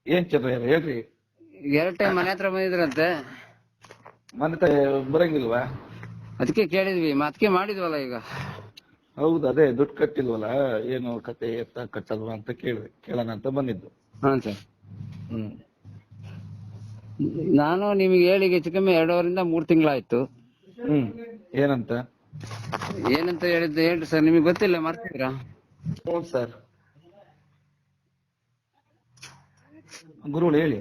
ಏನ್ ಚಂದ್ರ ಹೇಳ್ರಿ. 2 ಟೈಮ್ ಮನೆ ಹತ್ರ ಬಂದಿದ್ರಂತೆ, ಮನೆ ಬರಂಗಿಲ್ವಾ? ಅದಕ್ಕೆ ಕೇಳಿದ್ವಿ, ಅದಕ್ಕೆ ಮಾಡಿದ್ವಲ್ಲ ಈಗ. ಹೌದು, ಅದೇ ದುಡ್ಡು ಕಟ್ಟಿಲ್ವಲ್ಲ, ಏನು ಕತೆ ಎತ್ತ ಕಟ್ಟಲ್ವಾ ಅಂತ ಕೇಳೋಣ ಅಂತ ಬಂದಿದ್ದು. ಹಾ ಸರ್. ಹ್ಮ್. ನಾನು ನಿಮಗೆ ಹೇಳಿ ಹೆಚ್ಚು ಕಮ್ಮಿ 2 3 ತಿಂಗಳಾಯ್ತು. ಹ್ಮ್. ಏನಂತ ಹೇಳಿದ್ದು ಹೇಳ್ರಿ ಸರ್, ನಿಮಗೆ ಗೊತ್ತಿಲ್ಲ, ಮರ್ತಿದ್ರಾ? ಹ್ಞೂ ಸರ್, ಗುರುಗಳು ಹೇಳಿ.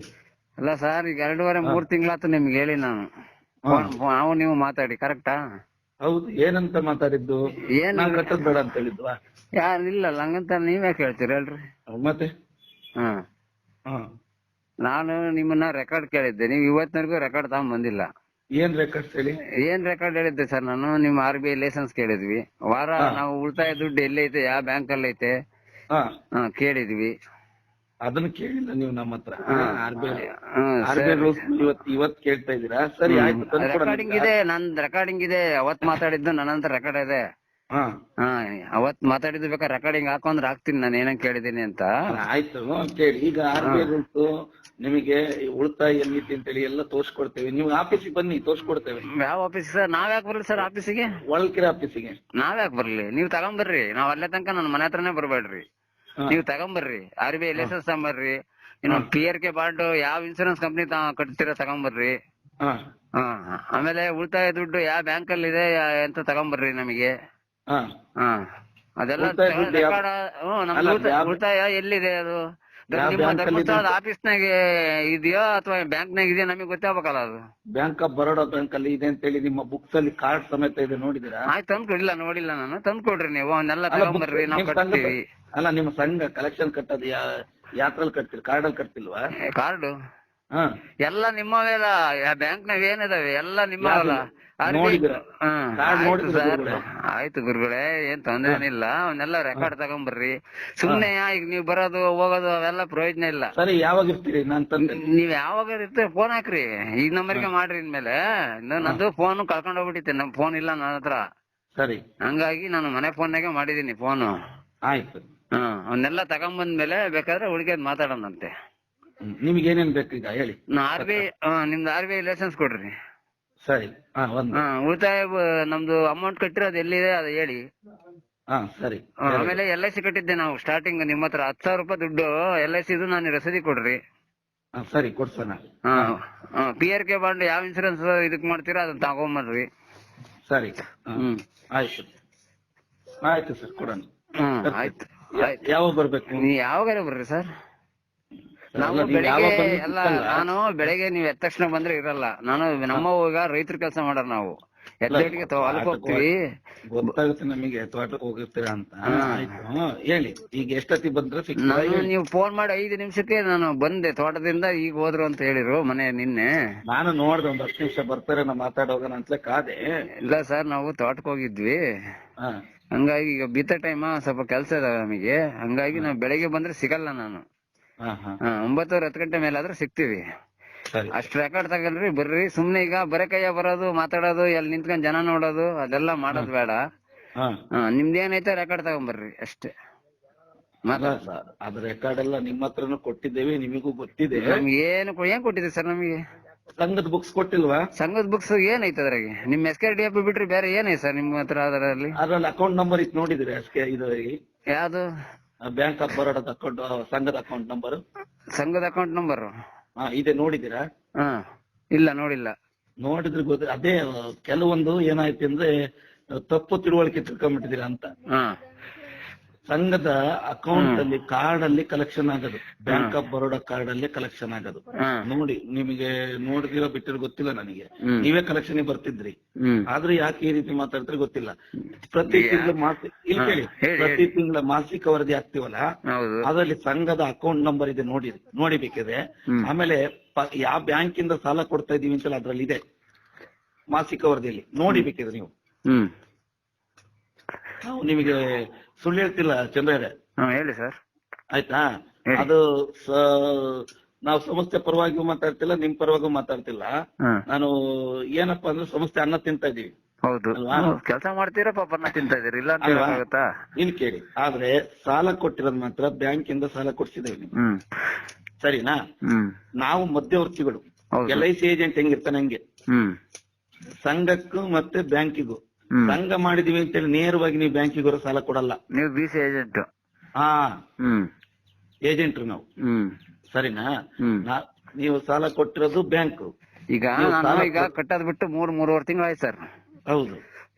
ಅಲ್ಲ ಸರ್, ಈಗ 2.5 3 ತಿಂಗಳಾಯ್ತು ನಿಮ್ಗೆ ಹೇಳಿ ನಾನು. ನಾವು ನೀವು ಮಾತಾಡಿ ಕರೆಕ್ಟಾ? ಹೌದು, ಏನಂತ ಮಾತಾಡಿದ್ದು? ಏನ್ ನಾನ್ ಕಟ್ಟದ್ ಬೇಡ ಅಂತ ಹೇಳಿದ್ವಾ? ಇಲ್ಲ ಹಂಗಂತ ನೀವ್ಯಾಕೆ ಹೇಳ್ತೀರಿ ಹೇಳ್ರಿ? ಮತ್ತೆ ಹಾ, ನಾನು ನಿಮ್ಮನ್ನ ರೆಕಾರ್ಡ್ ಕೇಳಿದ್ದೆ, ನೀವು ಇವತ್ತಿನವರೆಗೂ ರೆಕಾರ್ಡ್ ತಗೊಂಡ್ ಬಂದಿಲ್ಲ. ಏನ್ ರೆಕಾರ್ಡ್ಸ್ ಹೇಳಿ? ಏನ್ ರೆಕಾರ್ಡ್ ಹೇಳಿದ್ದೆ ಸರ್? ನಾನು ನಿಮ್ಮ RBI ಲೈಸೆನ್ಸ್ ಕೇಳಿದ್ವಿ, ನಾವು ಉಳಿತಾಯ ದುಡ್ಡು ಎಲ್ಲೈತೆ, ಯಾವ ಬ್ಯಾಂಕ್ ಅಲ್ಲಿ ಐತೆ ಕೇಳಿದ್ವಿ. ಅದನ್ನ ಕೇಳಿಲ್ಲ ನೀವು ನಮ್ಮ ಹತ್ರ. RBI ರೂಲ್ಸ್ ಇವತ್ ಕೇಳ್ತಾ ಇದ್ದೀರಾ? ಸರಿ, ಆಯ್ತು. ರೆಕಾರ್ಡಿಂಗ್ ಇದೆ, ರೆಕಾರ್ಡಿಂಗ್ ಇದೆ. ಅವತ್ ಮಾತಾಡಿದ್ದು ನನ್ನ ಹತ್ರ ರೆಕಾರ್ಡ್ ಇದೆ. ಅವತ್ ಮಾತಾಡಿದ್ದು ಬೇಕಾದ್ರೆ ರೆಕಾರ್ಡಿಂಗ್ ಹಾಕೊಂಡ್ರೆ ಹಾಕ್ತೀನಿ ನಾನು ಏನಂಗ್ ಕೇಳಿದೀನಿ ಅಂತ. ಆಯ್ತು, ಕೇಳಿ. ಈಗ RBI ರೂಲ್ಸ್ ನಿಮಗೆ ಉಳಿತಾಯ ಎಲ್ಲಿದೆ ಅಂತೇಳಿ ಎಲ್ಲ ತೋರ್ಸ್ಕೊಡ್ತೇವೆ. ನೀವು ಆಫೀಸಿಗೆ ಬನ್ನಿ, ತೋರ್ಸ್ಕೊಡ್ತೇವೆ. ಯಾವ ಆಫೀಸ್ ಸರ್? ನಾವ್ಯಾಕೆ ಬರ್ಲಿ ಸರ್ ಆಫೀಸಿಗೆ? ಹೊಳಲ್ಕೆರೆ ಆಫೀಸಿಗೆ ನಾವ್ಯಾಕೆ ಬರ್ಲಿ? ನೀವ್ ತಗೊಂಬರ್ರಿ, ನಾವ್ ಅಲ್ಲೇ ತನಕ ನನ್ನ ಮನೆ ಹತ್ರನೇ ಬರ್ಬೇಡ್ರಿ. ನೀವ್ ತಗೊಂಬರ್ರಿ, RBI ಲೈಸೆನ್ಸ್ ತಗೊಂಬರ್ರಿ, ಇನ್ನು PRK ಬಾಂಡ್ ಯಾವ ಇನ್ಸೂರೆನ್ಸ್ ಕಂಪ್ನಿ ಕಟ್ತೀರಾ ತಗೊಂಬರ್ರಿ. ಆಮೇಲೆ ಉಳಿತಾಯ ದುಡ್ಡು ಯಾವ ಬ್ಯಾಂಕ್ ಅಲ್ಲಿ ಇದೆ ಅಂತ ತಗೊಂಬರ್ರಿ ನಮಗೆ. ಅದೆಲ್ಲ ಉಳಿತಾಯ ಎಲ್ಲಿದೆ ಅದು? ನಿಮ್ಮ ಧರ್ಮಸ್ಥಳದ ಆಫೀಸ್ನಾಗೆ ಇದೆಯೋ ಅಥವಾ ಬ್ಯಾಂಕ್ನಾಗ ಇದೆಯೋ ನಮಗೆ ಗೊತ್ತಾಗಬೇಕಲ್ಲ ಅದು. ಬ್ಯಾಂಕ್ ಆಫ್ ಬರೋಡಾ ಬ್ಯಾಂಕ್ ಅಲ್ಲಿ ಇದೆ ಅಂತ ಹೇಳಿ ನಿಮ್ಮ ಬುಕ್ಸ್ ಅಲ್ಲಿ ಕಾರ್ಡ್ ಸಮೇತ ಇದೆ, ನೋಡಿದಿರಾ? ಆಯ್ತು, ತಂದ್ಕೊಡಿಲ್ಲ, ನೋಡಿಲ್ಲ ನಾನು. ತಂದ್ಕೊಡ್ರಿ ನೀವು, ಅವನ್ನೆಲ್ಲ ತಗೊಂಬರ್ರಿ, ನಾವು ಕಟ್ತೀವಿ. ಅಲ್ಲ, ನಿಮ್ಮ ಸಂಘ ಕಲೆಕ್ಷನ್ ಕಟ್ಟೋದು ಯಾತ್ರಲ್ಲಿ ಕಟ್ತೀರಿ? ಕಾರ್ಡಲ್ಲಿ ಕಟ್ತಿಲ್ವಾ? ಕಾರ್ಡು ಎಲ್ಲ ನಿಮ್ಮವೆಲ್ಲ, ಬ್ಯಾಂಕ್ ನಾವ್ ಏನಿದಾವೆ ಎಲ್ಲ ನಿಮ್ಮವಲ್ಲ. ಆಯ್ತು ಗುರುಗಳೇ, ಏನ್ ತೊಂದ್ರೆ ಏನಿಲ್ಲ. ಅವನ್ನೆಲ್ಲ ರೆಕಾರ್ಡ್ ತಗೊಂಬರ್ರಿ. ಸುಮ್ನೆ ಈಗ ನೀವ್ ಬರೋದು ಹೋಗೋದು ಅವೆಲ್ಲ ಪ್ರಯೋಜನ ಇಲ್ಲ. ಸರಿ, ಯಾವಾಗ ಇರ್ತೀರಿ? ನೀವ್ ಯಾವಾಗ ಇರ್ತೀರಿ ಫೋನ್ ಹಾಕ್ರಿ, ಈ ನಂಬರ್ಗೆ ಮಾಡ್ರಿ. ಇನ್ಮೇಲೆ ನಂದು ಫೋನ್ ಕಳ್ಕೊಂಡ್ ಹೋಗ್ಬಿಟ್ಟಿತ್ತೆ, ನಮ್ ಫೋನ್ ಇಲ್ಲ ನನ್ನ ಹತ್ರ. ಸರಿ, ಹಂಗಾಗಿ ನಾನು ಮನೆ ಫೋನ್ನಾಗೆ ಮಾಡಿದೀನಿ ಫೋನು. ಆಯ್ತು. ಅವನ್ನೆಲ್ಲ ತಗೊಂಬಂದ್ಮೇಲೆ ಬೇಕಾದ್ರೆ ಉಳಿಕೆದ್ ಮಾತಾಡೋಣಂತೆ. ನಿಮ್ಗೆ ಏನೇನ್ ಬೇಕು ಈಗ ಹೇಳಿ? ನಿಮ್ದು RBI ಲೈಸೆನ್ಸ್ ಕೊಡ್ರಿ. ಸರಿ. ಉಳಿತಾಯ ನಮ್ದು ಅಮೌಂಟ್ ಕಟ್ಟಿರೋದು ಎಲ್ಲಿದೆ ಅದು ಹೇಳಿ. ಸರಿ. ಆಮೇಲೆ LIC ಕಟ್ಟಿದ್ದೆ ನಾವು ಸ್ಟಾರ್ಟಿಂಗ್ ನಿಮ್ಮ ಹತ್ರ 10,000 ರೂಪಾಯಿ ದುಡ್ಡು. LIC ನಾನು ರಸೀದಿ ಕೊಡ್ರಿ. ಸರಿ, ಕೊಡ್ಸೋಣ. PRK ಬಾಂಡ್ ಯಾವ ಇನ್ಸೂರೆನ್ಸ್ ಇದಕ್ ಮಾಡ್ತೀರಾ ಅದನ್ನ ತಗೊಂಬರ್ರಿ. ಸರಿ. ಆಯ್ತು ಆಯ್ತು ಸರ್, ಕೊಡೋಣ. ಆಯ್ತು. ಯಾವಾಗ ಬರ್ಬೇಕು? ನೀವ್ ಯಾವಾಗಾರ ಬರ್ರಿ ಸರ್. ನಾವು ಬೆಳಿಗ್ಗೆ ನಾನು ಬೆಳಿಗ್ಗೆ ನೀವ್ ಎದ್ದ ತಕ್ಷಣ ಬಂದ್ರೆ ಇರಲ್ಲ. ನಾನು ಈಗ ರೈತರ ಕೆಲಸ ಮಾಡೋರು ನಾವು. ಎದ್ದೆಟ್ಟಿಗೆ ಹೊಲಕ್ಕೆ ಹೋಗ್ತೀವಿ. ಗೊತ್ತಾಗುತ್ತೆ ನಮಗೆ ತೋಟಕ್ಕೆ ಹೋಗಿರ್ತೀರಾ ಅಂತ. ಹೇಳಿ, ಈಗ ಎಷ್ಟೊತ್ತಿ ಬಂದ್ರೆ? ನೀವು ಫೋನ್ ಮಾಡಿ 5 ನಿಮಿಷಕ್ಕೆ ನಾನು ಬಂದೆ ತೋಟದಿಂದ. ಈಗ ಹೋದ್ರು ಅಂತ ಹೇಳಿರು ಮನೆ ನಿನ್ನೆ. ನಾನು ನೋಡ್ದೆ, ಒಂದ್ 10 ನಿಮಿಷ ಬರ್ತಾರೆ, ನಾ ಮಾತಾಡೋಗೋಣ ಅಂತಲೇ ಕಾದೆ. ಇಲ್ಲ ಸರ್, ನಾವು ತೋಟಕ್ಕೆ ಹೋಗಿದ್ವಿ. ಹಂಗಾಗಿ ಈಗ ಬಿತ್ತ ಟೈಮ್ ಸ್ವಲ್ಪ ಕೆಲಸ ಇದಾವೆ ನಮಗೆ. ಹಂಗಾಗಿ ನಾವು ಬೆಳಿಗ್ಗೆ ಬಂದ್ರೆ ಸಿಗಲ್ಲ ನಾನು. 9 10 ಗಂಟೆ ಮೇಲಾದ್ರೆ ಸಿಗ್ತೀವಿ. ಅಷ್ಟ್ ರೆಕಾರ್ಡ್ ತಗಲ್ರಿ, ಬರ್ರಿ. ಸುಮ್ನೆ ಈಗ ಬರೇ ಕೈಯ ಬರೋದು ಮಾತಾಡೋದು, ಎಲ್ಲಿ ನಿಂತ್ಕೊಂಡ್ ಜನ ನೋಡೋದು ಅದೆಲ್ಲ ಮಾಡೋದ್ ಬೇಡ. ನಿಮ್ದೇನೈತೆ ರೆಕಾರ್ಡ್ ತಗೊಂಬರ್ರಿ ಅಷ್ಟೇ. ಅದ್ ರೆಕಾರ್ಡ್ ಎಲ್ಲ ನಿಮ್ಮ ಹತ್ರನು ಕೊಟ್ಟಿದ್ದೇವೆ, ನಿಮಗೂ ಗೊತ್ತಿದೆ. ನಮ್ಗೆ ಏನ್ ಕೊಟ್ಟಿದೆ ಸರ್? ನಮಗೆ ಸಂಘದ ಬುಕ್ಸ್ ಕೊಟ್ಟಿಲ್ವಾ? ಸಂಘದ ಬುಕ್ಸ್ ಏನೈತೆ ಅದ್ರಾಗೆ? ನಿಮ್ SKDF ಬಿಟ್ರಿ ಬೇರೆ ಏನೈತೆ ಸರ್ ನಿಮ್ಮ ಹತ್ರ? ಅದ್ರಲ್ಲಿ ಅಕೌಂಟ್ ನಂಬರ್ ಇತ್ತು, ನೋಡಿದ್ರಿ? ಯಾವ್ದು? ಬ್ಯಾಂಕ್ ಆಫ್ ಬರೋಡಾದ ಅಕೌಂಟ್, ಸಂಘದ ಅಕೌಂಟ್ ನಂಬರ್. ಸಂಘದ ಅಕೌಂಟ್ ನಂಬರ್ ಇದೆ, ನೋಡಿದಿರಾ? ಇಲ್ಲ, ನೋಡಿಲ್ಲ. ನೋಡಿದ್ರೆ ಗೊತ್ತ. ಅದೇ ಕೆಲವೊಂದು ಏನಾಯ್ತು ಅಂದ್ರೆ ತಪ್ಪು ತಿಳುವಳಿಕೆ ತಿಳ್ಕೊಂಡ್ಬಿಟ್ಟಿದೀರಾ ಅಂತ. ಸಂಘದ ಅಕೌಂಟ್ ಅಲ್ಲಿ ಕಾರ್ಡ್ ಅಲ್ಲಿ ಕಲೆಕ್ಷನ್ ಆಗೋದು, ಬ್ಯಾಂಕ್ ಆಫ್ ಬರೋಡಾ ಕಾರ್ಡ್ ಅಲ್ಲಿ ಕಲೆಕ್ಷನ್ ಆಗೋದು. ನೋಡಿ, ನಿಮಗೆ ನೋಡಿದಿರೋ ಬಿಟ್ಟಿರೋ ಗೊತ್ತಿಲ್ಲ ನನಗೆ. ನೀವೇ ಕಲೆಕ್ಷನ್ ಬರ್ತಿದ್ರಿ, ಆದ್ರೂ ಯಾಕೆ ಈ ರೀತಿ ಮಾತಾಡ್ತಾರೆ ಗೊತ್ತಿಲ್ಲ. ಪ್ರತಿ ತಿಂಗಳ ಮಾಸಿಕ ವರದಿ ಆಗ್ತೀವಲ್ಲ, ಅದರಲ್ಲಿ ಸಂಘದ ಅಕೌಂಟ್ ನಂಬರ್ ಇದೆ, ನೋಡಿಬೇಕಿದೆ. ಆಮೇಲೆ ಯಾವ ಬ್ಯಾಂಕ್ ಇಂದ ಸಾಲ ಕೊಡ್ತಾ ಇದೀವಿ ಅಂತ ಅದ್ರಲ್ಲಿ ಇದೆ, ಮಾಸಿಕ ವರದಿಯಲ್ಲಿ ನೋಡಿಬೇಕಿದ್ರೆ ನೀವು. ನಾವು ನಿಮಗೆ ಸುಳ್ಳು ಹೇಳ್ತಿಲ್ಲ ಚಂದ್ರಯ್ಯ. ಹೇಳಿ ಸರ್. ಆಯ್ತಾ? ಅದು ನಾವು ಸಂಸ್ಥೆ ಪರವಾಗಿಯೂ ಮಾತಾಡ್ತಿಲ್ಲ, ನಿಮ್ ಪರವಾಗಿಯೂ ಮಾತಾಡ್ತಿಲ್ಲ. ನಾನು ಏನಪ್ಪಾ ಅಂದ್ರೆ ಸಂಸ್ಥೆ ಅನ್ನ ತಿಂತಾ ಇದೀವಿ. ಹೌದು, ಕೆಲಸ ಮಾಡ್ತೀರಾ, ಪಾಪ ಅನ್ನ ತಿಂತಾ ಇದೀರಿ, ಇಲ್ಲ ಅಂತ ಹೇಳಕ್ಕಾಗತ್ತಾ? ಇನ್ ಕೇಳಿ, ಆದ್ರೆ ಸಾಲ ಕೊಟ್ಟಿರೋದ್ ಮಾತ್ರ ಬ್ಯಾಂಕ್ ಇಂದ ಸಾಲ ಕೊಡ್ಸಿದ್ದೇವೆ. ಸರಿನಾ? ನಾವು ಮಧ್ಯವರ್ತಿಗಳು. LIC ಏಜೆಂಟ್ ಹೆಂಗಿರ್ತಾನೆ ಹಂಗೆ ಸಂಘಕ್ಕೂ ಮತ್ತೆ ಬ್ಯಾಂಕಿಗೂ. ಸಂಘ ಮಾಡಿದೀವಿ ಅಂತೇಳಿ ನೇರವಾಗಿ ನೀವು ಬ್ಯಾಂಕಿಗೂ ಸಾಲ ಕೊಡಲ್ಲ. ನೀವು BC ಏಜೆಂಟ್. ಹಾ, ಏಜೆಂಟ್ರು ನಾವು. ಸರಿನಾ? ನೀವು ಸಾಲ ಕೊಟ್ಟಿರೋದು ಬ್ಯಾಂಕ್. ಈಗ ನಾನು ಕಟ್ಟೋದ್ ಬಿಟ್ಟು 3-3.5 ತಿಂಗಳು ಆಯ್ತು ಸರ್. ಹೌದು.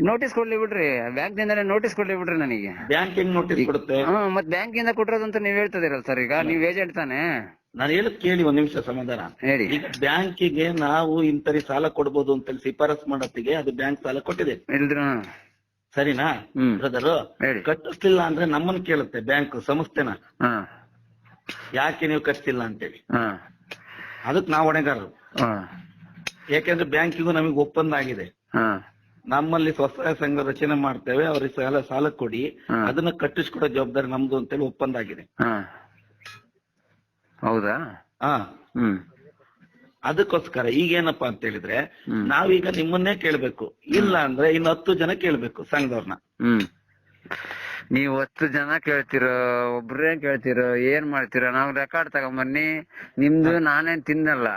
ನೋಟಿಸ್ ಕೊಡ್ಲಿ ಬಿಡ್ರಿ, ಬ್ಯಾಂಕ್ ನಿಂದಾನೆ ನೋಟಿಸ್ ಕೊಡ್ಲಿ ಬಿಡ್ರಿ ನನಗೆ. ಬ್ಯಾಂಕ್ ಹೆಂಗ್ ನೋಟಿಸ್ ಕೊಡುತ್ತೆ? ಮತ್ ಬ್ಯಾಂಕ್ ಇಂದ ಕೊಟ್ಟಿರೋದಂತ ನೀವ್ ಹೇಳ್ತಿದಿರಲ್ಲ ಸರ್. ಈಗ ನೀವ್ ಏಜೆಂಟ್ ತಾನೆ. ನಾನು ಹೇಳಕ್ ಕೇಳಿ ಒಂದ್ ನಿಮಿಷ ಸಮಾಧಾನ ಹೇಳಿ. ಈಗ ಬ್ಯಾಂಕಿಗೆ ನಾವು ಇಂತರಿ ಸಾಲ ಕೊಡ್ಬೋದು ಅಂತ ಶಿಫಾರಸ್ ಮಾಡತ್ತಿಗೆ ಅದು ಬ್ಯಾಂಕ್ ಸಾಲ ಕೊಟ್ಟಿದೆ. ಸರಿನಾ ಬ್ರದರು? ಕಟ್ಟಿಸ್ಲಿಲ್ಲ ಅಂದ್ರೆ ನಮ್ಮನ್ನ ಕೇಳುತ್ತೆ ಬ್ಯಾಂಕ್ ಸಂಸ್ಥೆನ, ಯಾಕೆ ನೀವು ಕಟ್ಟಿಲ್ಲ ಅಂತೇಳಿ. ಅದಕ್ ನಾವು ಹೊಣೆಗಾರರು. ಯಾಕೆಂದ್ರೆ ಬ್ಯಾಂಕಿಗೂ ನಮಗೆ ಒಪ್ಪಂದ ಆಗಿದೆ. ನಮ್ಮಲ್ಲಿ ಸ್ವಸಹಾಯ ಸಂಘ ರಚನೆ ಮಾಡ್ತೇವೆ, ಅವ್ರಿಗೆ ಸಾಲ ಕೊಡಿ, ಅದನ್ನ ಕಟ್ಟಿಸ್ಕೊಡೋ ಜವಾಬ್ದಾರಿ ನಮ್ದು ಅಂತೇಳಿ ಒಪ್ಪಂದ ಆಗಿದೆ. ಹೌದಾ? ಅದಕ್ಕೋಸ್ಕರ ಈಗೇನಪ್ಪಾ ಅಂತ ಹೇಳಿದ್ರೆ ನಾವೀಗ ನಿಮ್ಮನ್ನೇ ಕೇಳ್ಬೇಕು, ಇಲ್ಲ ಅಂದ್ರೆ ಇನ್ನು 10 ಜನ ಕೇಳ್ಬೇಕು ಸಂಘದವ್ರನ್ನ. ನೀವ್ 10 ಜನ ಕೇಳ್ತಿರೋ, ಒಬ್ರೇ ಕೇಳ್ತಿರೋ, ಏನ್ ಮಾಡ್ತಿರೋ? ನಾವ್ ರೆಕಾರ್ಡ್ ತಗೊಂಬನ್ನಿ ನಿಮ್ದು. ನಾನೇನ್ ತಿನ್ನಲ್ಲ,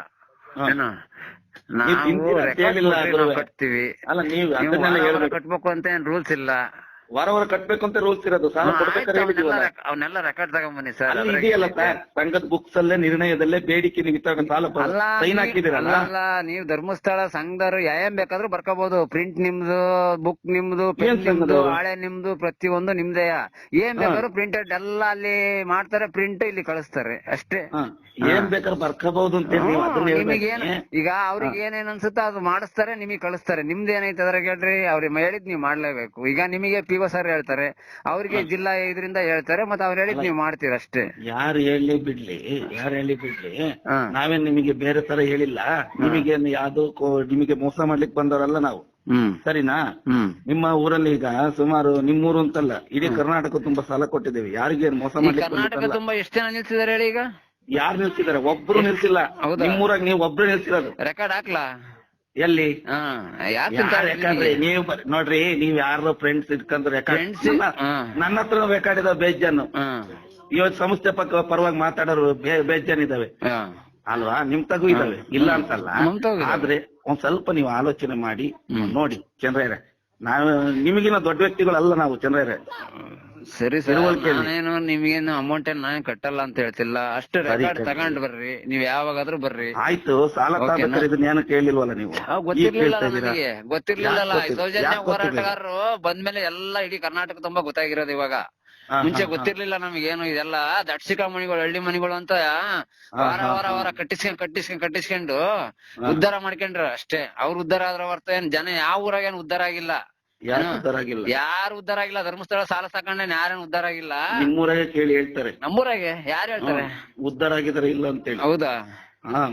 ಏನೋ ನಾವು ಕಟ್ತೀವಿ. ಅಲ್ಲ, ನೀವು ಕಟ್ಬೇಕು ಅಂತ ಏನ್ ರೂಲ್ಸ್ ಇಲ್ಲ. ವಾರ ಕಟ್ಬೇಕು ಅಂತ ರೂಲ್ಸ್ ಇರೋದು. ಸಾಲ ಅವನ್ನೆಲ್ಲ ರೆಕಾರ್ಡ್ ತಗೊಂಬನ್ನಿ ಸರ್. ಇದೆಯಲ್ಲ ಸರ್, ಸಂಘದ ಬುಕ್ಸ್ ಅಲ್ಲೇ ನಿರ್ಣಯದಲ್ಲೇ ಬೇಡಿಕೆ ನೀವು ಸಾಲ ಸೈನ್ ಹಾಕಿದಿರಲ್ಲ. ಅಲ್ಲ, ನೀವು ಧರ್ಮಸ್ಥಳ ಸಂಘದವ್ರು ಏನ್ ಬೇಕಾದ್ರೂ ಬರ್ಕೋಬಹುದು. ಪ್ರಿಂಟ್ ನಿಮ್ದು, ಬುಕ್ ನಿಮ್ದು, ಪೆನ್ ನಿಮ್ದು, ಹಾಳೆ ನಿಮ್ದು, ಪ್ರತಿಯೊಂದು ನಿಮ್ದೇ. ಏನ್ ಬೇಕಾದ್ರೂ ಪ್ರಿಂಟೆಡ್ ಎಲ್ಲ ಅಲ್ಲಿ ಮಾಡ್ತಾರೆ, ಪ್ರಿಂಟ್ ಇಲ್ಲಿ ಕಳಿಸ್ತಾರೆ ಅಷ್ಟೇ. ಏನ್ ಬೇಕಾದ್ರೂ ಬರ್ಕೋಬಹುದು ಅಂತ ಈಗ ಅವ್ರಿಗೆ ಏನೇನ್ ಅನ್ಸುತ್ತೋ ಅದು ಮಾಡಿಸ್ತಾರೆ, ನಿಮಗೆ ಕಳಿಸ್ತಾರೆ. ನಿಮ್ದು ಏನೈತೆ ಅದ್ರಾಗ ಹೇಳ್ರಿ, ಅವ್ರಿಗೆ ಹೇಳಿದ್ ನೀವ್ ಮಾಡ್ಲೇಬೇಕು. ಈಗ ನಿಮಗೆ PO ಸರ್ ಹೇಳ್ತಾರೆ, ಅವ್ರಿಗೆ ಜಿಲ್ಲಾ ಇದರಿಂದ ಹೇಳ್ತಾರೆ, ಮತ್ತೆ ಅವ್ರು ಹೇಳಿದ್ ನೀವ್ ಮಾಡ್ತೀರ ಅಷ್ಟೇ. ಯಾರು ಹೇಳಿ ಬಿಡ್ಲಿ, ನಾವೇನ್ ನಿಮಗೆ ಬೇರೆ ತರ ಹೇಳಿಲ್ಲ. ನಿಮಗೆ ಯಾವ್ದು ನಿಮಗೆ ಮೋಸ ಮಾಡ್ಲಿಕ್ಕೆ ಬಂದವರಲ್ಲ ನಾವು. ಸರಿನಾ? ನಿಮ್ಮ ಊರಲ್ಲಿ ಈಗ ಸುಮಾರು ನಿಮ್ಮೂರು ಅಂತಲ್ಲ, ಇಡೀ ಕರ್ನಾಟಕ ತುಂಬಾ ಸಾಲ ಕೊಟ್ಟಿದ್ದೇವೆ. ಯಾರಿಗೆ ಮೋಸ ಮಾಡ್ಲಿಕ್ಕೆ ಕರ್ನಾಟಕ ತುಂಬಾ ಎಷ್ಟು ಜನ ನಿಲ್ಸಿದಾರೆ ಹೇಳಿ? ಈಗ ಯಾರು ನಿಲ್ಸಿದಾರೆ? ಒಬ್ರು ನಿಲ್ಸಿಲ್ಲ. ನಿಮ್ಮೂರಾಗ ನೀವು ಒಬ್ರು ನಿಲ್ಸಿರೋದು. ರೆಕಾರ್ಡ್ ಹಾಕ್ಲಾ? ಎಲ್ಲಿ? ಯಾಕಂದ್ರೆ ನೀವು ನೋಡ್ರಿ, ನೀವ್ ಯಾರೋ ಫ್ರೆಂಡ್ಸ್ ಇಟ್ಕೊಂಡ್ರೆ ರೆಕಾರ್ಡ್ ನನ್ನ ಹತ್ರ ರೆಕಾರ್ಡ್ ಇದಾವೆ ಬೇಜಾನು. ಇವತ್ತು ಸಂಸ್ಥೆ ಪರವಾಗಿ ಮಾತಾಡೋರು ಬೇಜಾನ್ ಇದಾವೆ ಅಲ್ವಾ? ನಿಮ್ ತಗೂ ಇದಾವೆ, ಇಲ್ಲ ಅಂತಲ್ಲ. ಆದ್ರೆ ಒಂದ್ ಸ್ವಲ್ಪ ನೀವು ಆಲೋಚನೆ ಮಾಡಿ ನೋಡಿ ಚಂದ್ರಯ್ಯರೇ, ನಾವು ನಿಮಗಿನ ದೊಡ್ಡ ವ್ಯಕ್ತಿಗಳಲ್ಲ ನಾವು ಚಂದ್ರಯ್ಯರೇ. ಸರಿ ಸರ್, ನಾನೇನು ನಿಮ್ಗೇನು ಅಮೌಂಟ್ ಏನ್ ನಾನು ಕಟ್ಟಲ್ಲ ಅಂತ ಹೇಳ್ತಿಲ್ಲ. ಅಷ್ಟು ರೆಕಾರ್ಡ್ ತಗೊಂಡ್ ಬರ್ರಿ, ನೀವ್ ಯಾವಾಗಾದ್ರೂ ಬರ್ರಿ. ಆಯ್ತು, ಸಾಲ ಏನು ಕೇಳಿಲ್ವಲ್ಲ ನೀವು? ಗೊತ್ತಿರ್ಲಿಲ್ಲ ನನಗೆ, ಗೊತ್ತಿರ್ಲಿಲ್ಲ. ಸೌಜನ್ಯ ಹೋರಾಟಗಾರರು ಬಂದ್ಮೇಲೆ ಎಲ್ಲ ಇಡೀ ಕರ್ನಾಟಕ ತುಂಬಾ ಗೊತ್ತಾಗಿರೋದು ಇವಾಗ. ಮುಂಚೆ ಗೊತ್ತಿರ್ಲಿಲ್ಲ ನಮಗೇನು ಇದೆಲ್ಲ. ದಟ್ಸಿಕ ಮಣಿಗಳು, ಹಳ್ಳಿ ಮಣಿಗಳು ಅಂತ ವಾರ ಕಟ್ಟಿಸ್ಕೊಂಡು ಉದ್ಧಾರ ಮಾಡ್ಕೊಂಡ್ರ ಅಷ್ಟೇ. ಅವ್ರು ಉದ್ಧಾರ ಆದ್ರ ಹೊರ್ತ ಏನ್ ಜನ ಯಾವ ಊರಾಗ ಏನ್ ಉದ್ಧಾರ ಆಗಿಲ್ಲ. ಯಾರು ಉದ್ಧಾರ ಆಗಿಲ್ಲ. ಧರ್ಮಸ್ಥಳ ಸಾಲ ತಕೊಂಡ ಯಾರೇನು ಉದ್ಧಾರ ಆಗಿಲ್ಲ. ನಿಮ್ಮೂರಾಗೆ ಕೇಳಿ ಹೇಳ್ತಾರೆ. ನಮ್ಮೂರಾಗೆ ಯಾರು ಹೇಳ್ತಾರೆ ಉದ್ಧಾರ ಆಗಿದಾರೆ ಇಲ್ಲ ಅಂತೇಳಿ? ಹೌದಾ?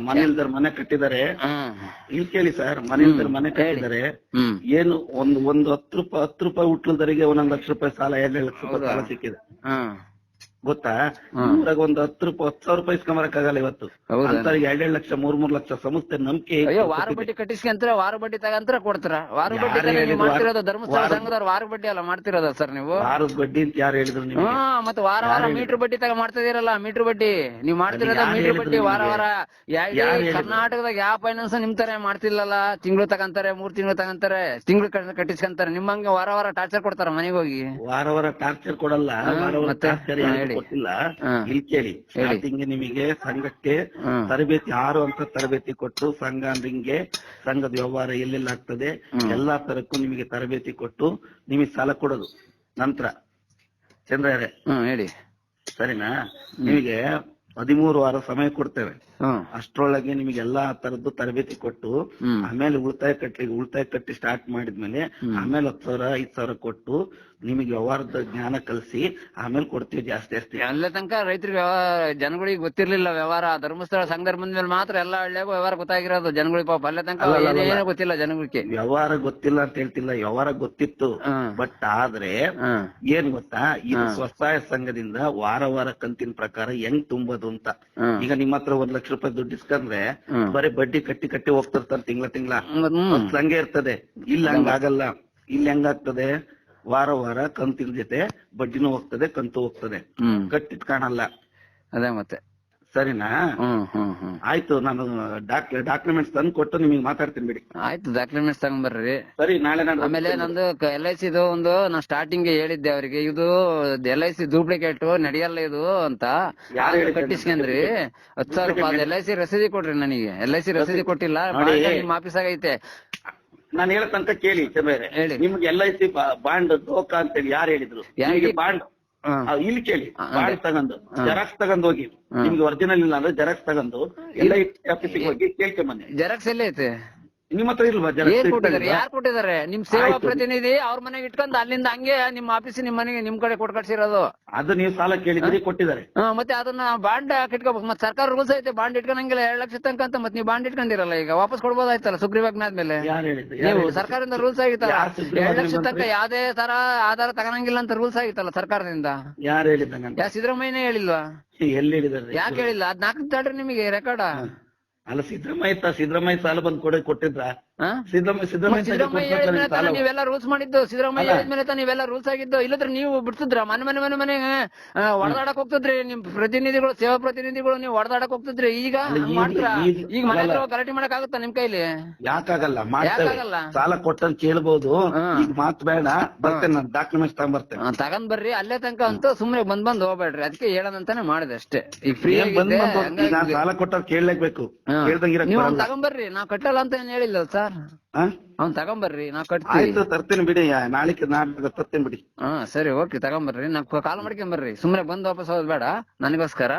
ಮನೆಲ್ದಾರ ಮನೆ ಕಟ್ಟಿದ್ದಾರೆ. ಇಲ್ಲಿ ಕೇಳಿ ಸರ್, ಮನೆಲ್ದಾರ ಮನೆ ಕಟ್ಟಿದ್ದಾರೆ. ಏನು ಒಂದು 10 ರೂಪಾಯಿ ಹುಟ್ಲದರಿಗೆ 1 ಲಕ್ಷ ರೂಪಾಯಿ ಸಾಲ, 2 ಲಕ್ಷ ರೂಪಾಯಿ ಸಾಲ ಸಿಕ್ಕಿದೆ ಗೊತ್ತಾ? ಊರಾಗ ಒಂದು 10,000 ರೂಪಾಯಿ ಇಸ್ಕೊಂಬರಕ್ಕಾಗಲ್ಲ ಇವತ್ತು. ಅಂತವ್ರಿಗೆ 2 ಲಕ್ಷ 3 ಲಕ್ಷ ಸಂಸ್ಥೆ ನಂಬಿಕೆ. ವಾರ ಬಡ್ಡಿ ಕಟ್ಟಿಸ್ಕೊಂತ, ವಾರ ಬಡ್ಡಿ ತಗಂತರ ಕೊಡ್ತಾರ. ವಾರ ಬಡ್ಡಿ ಮಾಡ್ತಿರೋದು ಧರ್ಮಸ್ಥಳ ಸಂಘದವ್ರು. ವಾರ ಬಡ್ಡಿ ಅಲ್ಲ ಮಾಡ್ತಿರೋದ ಸರ್ ನೀವು? ವಾರದ ಬಡ್ಡಿ ಅಂತ ಯಾರು ಹೇಳಿದ್ರು ನೀವು? ಮತ್ತೆ ವಾರ ಮೀಟರ್ ಬಡ್ಡಿ ತಗ ಮಾಡ್ತಿದಿರಲ್ಲ. ಮೀಟರ್ ಬಡ್ಡಿ ನೀವ್ ಮಾಡ್ತಿರೋದ ಮೀಟರ್ ಬಡ್ಡಿ. ವಾರ ಕರ್ನಾಟಕದಾಗ ಯಾವ ಫೈನಾನ್ಸ್ ನಿಮ್ ತರ ಮಾಡ್ತಿಲ್ಲಲ್ಲ. ತಿಂಗಳು ತಗಂತಾರೆ, 3 ತಿಂಗಳು ತಗಂತಾರೆ, ತಿಂಗಳು ಕಟ್ಟಿಸ್ಕೊಂತಾರೆ. ನಿಮ್ಮಂಗೆ ವಾರ ಟಾರ್ಚರ್ ಕೊಡ್ತಾರ ಮನೆಗೆ ಹೋಗಿ. ವಾರ ಟಾರ್ಚರ್ ಕೊಡಲ್ಲ, ಕೊಟ್ಟಿಲ್ಲ. ಇಲ್ಲಿ ಕೇಳಿ, ಸ್ಟಾರ್ಟಿಂಗ್ ನಿಮಗೆ ಸಂಘಕ್ಕೆ ತರಬೇತಿ 6 ಅಂತ ತರಬೇತಿ ಕೊಟ್ಟು, ಸಂಘ ಅಂದ್ರೆ ಹಿಂಗೆ, ಸಂಘದ ವ್ಯವಹಾರ ಎಲ್ಲೆಲ್ಲ ಆಗ್ತದೆ ಎಲ್ಲಾ ತರಕ್ಕೂ ನಿಮಗೆ ತರಬೇತಿ ಕೊಟ್ಟು ನಿಮಗೆ ಸಾಲ ಕೊಡೋದು. ನಂತರ ಚಂದ್ರಯ್ಯರೇ ಹೇಳಿ, ಸರಿನಾ? ನಿಮಗೆ 13 ವಾರ ಸಮಯ ಕೊಡ್ತೇವೆ. ಅಷ್ಟ್ರೊಳಗೆ ನಿಮಗೆ ಎಲ್ಲಾ ತರದ್ದು ತರಬೇತಿ ಕೊಟ್ಟು, ಆಮೇಲೆ ಉಳಿತಾಯ ಕಟ್ಟಿ ಸ್ಟಾರ್ಟ್ ಮಾಡಿದ್ಮೇಲೆ ಆಮೇಲೆ 10,000 5,000 ಕೊಟ್ಟು ನಿಮಗೆ ವ್ಯವಹಾರದ ಜ್ಞಾನ ಕಲಿಸಿ ಆಮೇಲೆ ಕೊಡ್ತೀವಿ ಜಾಸ್ತಿ. ಅಲ್ಲೇ ತನಕ ರೈತರಿಗೆ ಜನಗಳಿಗೆ ಗೊತ್ತಿರ್ಲಿಲ್ಲ ವ್ಯವಹಾರ. ಧರ್ಮಸ್ಥಳ ಸಂಘ ಬಂದ್ಮೇಲೆ ಮಾತ್ರ ಎಲ್ಲಾ ಹಳ್ಳಿಯಾಗ ವ್ಯವಹಾರ ಗೊತ್ತಾಗಿರೋದು ಜನಗಳಿಗೆ. ಪಾಪ ಅಲ್ಲೇ ತನಕ ಏನೋ ಗೊತ್ತಿಲ್ಲ ಜನಗಳಿಗೆ. ವ್ಯವಹಾರ ಗೊತ್ತಿಲ್ಲ ಅಂತ ಹೇಳ್ತಿಲ್ಲ, ವ್ಯವಹಾರ ಗೊತ್ತಿತ್ತು. ಬಟ್ ಆದ್ರೆ ಏನ್ ಗೊತ್ತಾ, ಇದು ಸ್ವಸಹಾಯ ಸಂಘದಿಂದ ವಾರ ಕಂತಿನ ಪ್ರಕಾರ ಹೆಂಗ್ ತುಂಬೋದು ಅಂತ. ಈಗ ನಿಮ್ಮ ಹತ್ರ 1 ಲಕ್ಷ ರೂಪಾಯಿ ದುಡ್ಡು ಇಸ್ಕೊಂಡ್ರೆ ಬರೀ ಬಡ್ಡಿ ಕಟ್ಟಿ ಹೋಗ್ತಿರ್ತಾರೆ ತಿಂಗಳ. ಹಂಗೆ ಇರ್ತದೆ. ಇಲ್ಲಿ ಹಂಗಾಗಲ್ಲ. ಇಲ್ಲಿ ಹೆಂಗಾಗ್ತದೆ, ವಾರ ಕಂತಿನ ಜೊತೆ ಬಡ್ಡಿನೂ ಹೋಗ್ತದೆ, ಕಂತು ಹೋಗ್ತದೆ, ಕಟ್ಟಿಟ್ ಕಾಣಲ್ಲ. ಅದೇ ಮತ್ತೆ ಸರಿನಾ? ಆಯ್ತು, ನಾನು ಡಾಕ್ಯುಮೆಂಟ್ಸ್ ತಂದು ಕೊಟ್ಟು ನಿಮಗೆ ಮಾತಾಡ್ತೀನಿ ಬಿಡಿ. ಆಯ್ತು, ಡಾಕ್ಯುಮೆಂಟ್ಸ್ ತಗೊಂಬರ್ರಿ. ಸರಿ, ನಾಳೆ ನಾನು ಆಮೇಲೆ ನಂದು LIC ಒಂದು ನಾ ಸ್ಟಾರ್ಟಿಂಗ್ ಹೇಳಿದ್ದೆ ಅವರಿಗೆ, ಇದು LIC ಡೂಪ್ಲಿಕೇಟ್ ನಡೆಯಲ್ಲ ಇದು ಅಂತ. ಯಾರು ಹೇಳಿದ್ರು? ಕಟ್ಟಿಸ್ಕೊಂಡ್ರಿ 10,000 ರೂಪಾಯಿ LIC ರಸೀದಿ ಕೊಡ್ರಿ ನನಗೆ. LIC ರಸೀದಿ ಕೊಟ್ಟಿಲ್ಲ, ನಿಮ್ಮ ಆಫೀಸಾಗ ಐತೆ. ನಾನು ಹೇಳೋ ತನಕ ಕೇಳಿ ಚಂದ್ರ, ಹೇಳಿ. ನಿಮ್ಗೆ LIC ಬಾಂಡ್ ದೋಖಾ ಅಂತೇಳಿ ಯಾರು ಹೇಳಿದ್ರು? ಬಾಂಡ್ ಇಲ್ಲಿ ಕೇಳಿ, ಬಾಂಡ್ ತಗೊಂಡು ಜೆರಾಕ್ಸ್ ತಗೊಂಡ್ ಹೋಗಿ, ನಿಮ್ಗೆ ಒರಿಜಿನಲ್ ಇಲ್ಲ ಅಂದ್ರೆ ಜೆರಾಕ್ಸ್ ತಗೊಂಡು LIC ಆಫೀಸಿಗೆ ಹೋಗಿ ಕೇಳ್ಕೊಂಬನ್ನಿ. ಜೆರಾಕ್ಸ್ ಎಲ್ಲ ಐತೆ ನಿಮ್ಮ ಹತ್ರ ಇಲ್ವಾ ಏನ್ ಜೆರಾಕ್ಸ್? ಕೊಟ್ಟಿದ್ದಾರೆ? ಯಾರು ಕೊಟ್ಟಿದ್ದಾರೆ? ನಿಮ್ ಸೇವಾ ಪ್ರತಿನಿಧಿ ಅವ್ರ ಮನೆಗೆ ಇಟ್ಕೊಂಡ್ ಅಲ್ಲಿಂದ ಹಂಗೆ ನಿಮ್ಮ ಆಫೀಸ್ ನಿಮ್ ಮನೆಗೆ ನಿಮ್ ಕಡೆ ಕೊಟ್ಕಳ್ಸಿರೋದು. ಅದು ನೀವು ಸಾಲ ಕೇಳಿದ್ರಿ, ಕೊಟ್ಟಿದ್ದಾರೆ. ಮತ್ತೆ ಅದನ್ನ ಬಾಂಡ್ ಇಟ್ಕೋಬೇಕು. ಮತ್ತೆ ಸರ್ಕಾರ ರೂಲ್ಸ್ ಐತೆ, ಬಾಂಡ್ ಇಟ್ಕೊಂಡಂಗಿಲ್ಲ 2 ಲಕ್ಷ ತನಕ ಅಂತ. ಮತ್ತೆ ನೀವು ಬಾಂಡ್ ಇಟ್ಕೊಂಡಿರಲ್ಲ, ಈಗ ವಾಪಸ್ ಕೊಡ್ಬೋದಾಯ್ತಲ್ಲ ಸುಗ್ರೀವಾಜ್ಞೆ ಆದ್ಮೇಲೆ. ಯಾರು ಹೇಳಿದ್ರು? ನೀವು ಸರ್ಕಾರದಿಂದ ರೂಲ್ಸ್ ಆಗಿತ್ತಲ್ಲ, 2 ಲಕ್ಷ ತನಕ ಯಾವ್ದೇ ತರ ಆಧಾರ ತಗೊಳಂಗಿಲ್ಲ ಅಂತ ರೂಲ್ಸ್ ಆಗಿತ್ತಲ್ಲ ಸರ್ಕಾರದಿಂದ. ಯಾರು ಹೇಳಿದಂಗ? ಯಾ ಸಿದ್ದರಾಮಯ್ಯನೇ ಹೇಳಿಲ್ವಾ? ಎಲ್ಲಿ ಹೇಳಿದಾರೆ? ಯಾಕೆ ಹೇಳಿಲ್ಲ? ಅದ್ 4 ತಡ್ರಿ ನಿಮಗೆ ರೆಕಾರ್ಡ್. ಅಲ್ಲ, ಸಿದ್ದರಾಮಯ್ಯ ಸಾಲ ಬಂದ್ ಕೊಟ್ಟಿದ್ರ? ಸಿದ್ದರಾಮಯ್ಯ ಹೇಳಿದ್ಮೇಲೆ ತಾನೇ ನೀವೆಲ್ಲ ರೂಲ್ಸ್ ಮಾಡಿದ್ದು. ಸಿದ್ದರಾಮಯ್ಯ ಹೇಳಿದ್ಮೇಲೆ ತಾನೇ ನೀವೆಲ್ಲ ರೂಲ್ಸ್ ಆಗಿದ್ದು. ಇಲ್ಲದ್ರೆ ನೀವು ಬಿಡ್ತಿದ್ರ ಮನೆ ಹೊಡೆದಾಡಕ್ ಹೋಗ್ತಿದ್ರಿ. ನಿಮ್ ಪ್ರತಿನಿಧಿಗಳು, ಸೇವಾ ಪ್ರತಿನಿಧಿಗಳು ನೀವು ಹೊಡೆದಾಡಕ್ ಹೋಗ್ತಿದ್ರಿ. ಈಗ ಮಾಡ್ತೀರಾ? ಈಗ ಮನೆ ಹತ್ರ ಗಲಾಟೆ ಮಾಡಕ್ ಆಗುತ್ತಾ ನಿಮ್ ಕೈಲಿ? ಯಾಕಾಗಲ್ಲ? ಯಾಕಾಗಲ್ಲ? ಸಾಲ ಕೊಟ್ಟಂತ ಕೇಳ್ಬೋದು. ಈಗ ಮಾತು ಬೇಡ, ಬರ್ತೇನೆ ನಾನು, ಡಾಕ್ಯುಮೆಂಟ್ಸ್ ತಗೊಂಡ್ಬರ್ತೇನೆ. ತಗೊಂಡ್ ಬರ್ರಿ. ಅಲ್ಲೇ ತನಕ ಅಂತೂ ಸುಮ್ನೆ ಬಂದ್ ಹೋಗ್ಬೇಡ್ರಿ. ಅದಕ್ಕೆ ಹೇಳೋದಂತಾನೆ ಮಾಡಿದೆ ಅಷ್ಟೇ. ಈಗ ಫ್ರೀ ಸಾಲ ಕೊಟ್ಟವ್ರು ಕೇಳಲೇಬೇಕು, ಕೇಳ್ದಂಗಿರಕ್ ನೀವು ತಗೊಂಬರ್ರಿ. ನಾವ್ ಕಟ್ಟಲ್ಲ ಅಂತ ಏನ್ ಹೇಳಿಲ್ಲ ಸರ್. ಅವ್ನ್ ತಗೊಂಬರ್ರಿ, ನಾವ್ ಕಟ್ತೀವಿ. ಆಯ್ತು, ತರ್ತೀನಿ ಬಿಡಿ. ನಾಳೆ ತರ್ತೀನಿ ಬಿಡಿ. ಸರಿ, ಓಕೆ, ತಗೊಂಬರ್ರಿ. ನಾವ್ ಕಾಲ್ ಮಾಡ್ಕೊಂಬರ್ರಿ. ಸುಮ್ನೆ ಬಂದ್ ವಾಪಸ್ ಹೋಗೋದ್ ಬೇಡ ನನಗೋಸ್ಕರ.